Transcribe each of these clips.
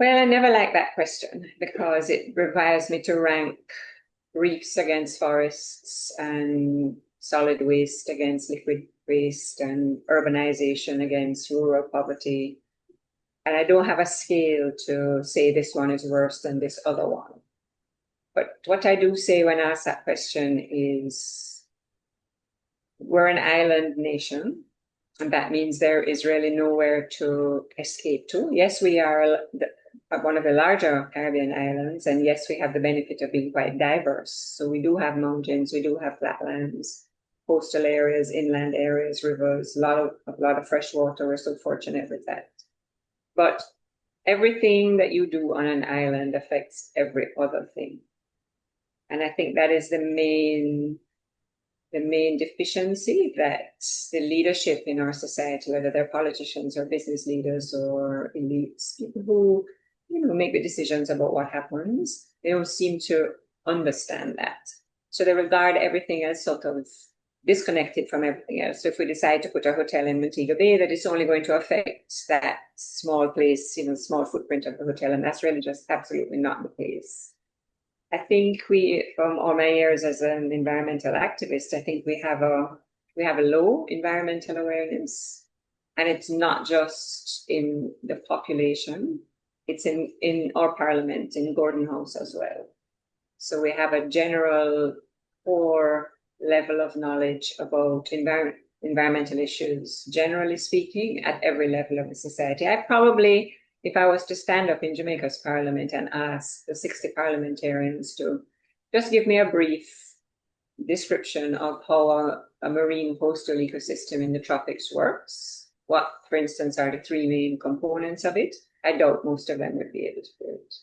Well, I never like that question because it requires me to rank reefs against forests and solid waste against liquid waste and urbanization against rural poverty. And I don't have a scale to say this one is worse than this other one. But what I do say when asked that question is we're an island nation, and that means there is really nowhere to escape to. Yes, we are one of the larger Caribbean islands, and yes, we have the benefit of being quite diverse. So we do have mountains, we do have flatlands, coastal areas, inland areas, rivers, a lot of fresh water. We're so fortunate with that. But everything that you do on an island affects every other thing. And I think that is the main deficiency that the leadership in our society, whether they're politicians or business leaders or elites, people who, make the decisions about what happens, they don't seem to understand that. So they regard everything as sort of disconnected from everything else. So if we decide to put a hotel in Montego Bay, that it's only going to affect that small place, small footprint of the hotel, and that's really just absolutely not the case. I think from all my years as an environmental activist, I think we have a low environmental awareness, and it's not just in the population; it's in our parliament, in Gordon House as well. So we have a general poor level of knowledge about environmental issues, generally speaking, at every level of the society. If I was to stand up in Jamaica's parliament and ask the 60 parliamentarians to just give me a brief description of how a marine coastal ecosystem in the tropics works, what, for instance, are the three main components of it, I doubt most of them would be able to do it.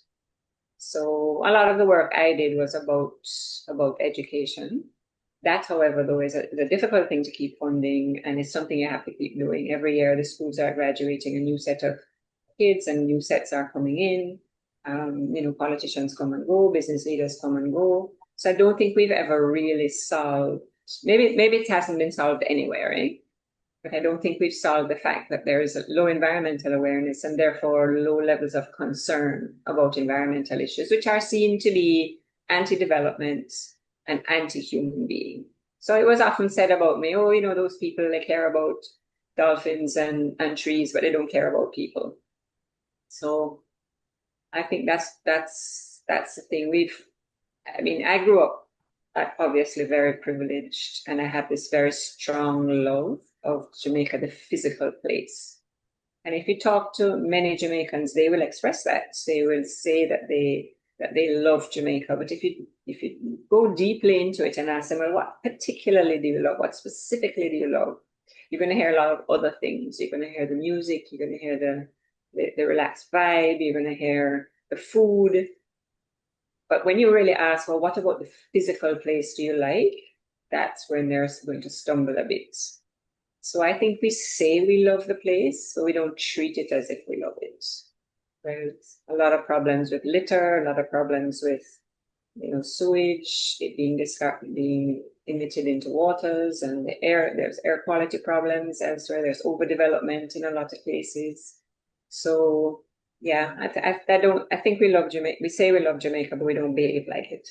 So a lot of the work I did was about education. That, however, though, is a difficult thing to keep funding, and it's something you have to keep doing. Every year, the schools are graduating a new set of kids and new sets are coming in. Politicians come and go, business leaders come and go. So I don't think we've ever really solved, maybe it hasn't been solved anywhere, right? But I don't think we've solved the fact that there is a low environmental awareness and therefore low levels of concern about environmental issues, which are seen to be anti-development and anti-human being. So it was often said about me, those people, they care about dolphins and trees, but they don't care about people. So I think that's the thing. I grew up obviously very privileged, and I have this very strong love of Jamaica, the physical place. And if you talk to many Jamaicans, they will express that. They will say that they love Jamaica. But if you go deeply into it and ask them, well, what particularly do you love? What specifically do you love? You're going to hear a lot of other things. You're going to hear the music. You're going to hear the relaxed vibe. You're going to hear the food. But when you really ask, well, what about the physical place do you like? That's when they're going to stumble a bit. So I think we say we love the place, but we don't treat it as if we love it. There's a lot of problems with litter, a lot of problems with, sewage, it being emitted into waters, and the air. There's air quality problems elsewhere. There's overdevelopment in a lot of places. So yeah, I think we love Jamaica. We say we love Jamaica, but we don't behave like it.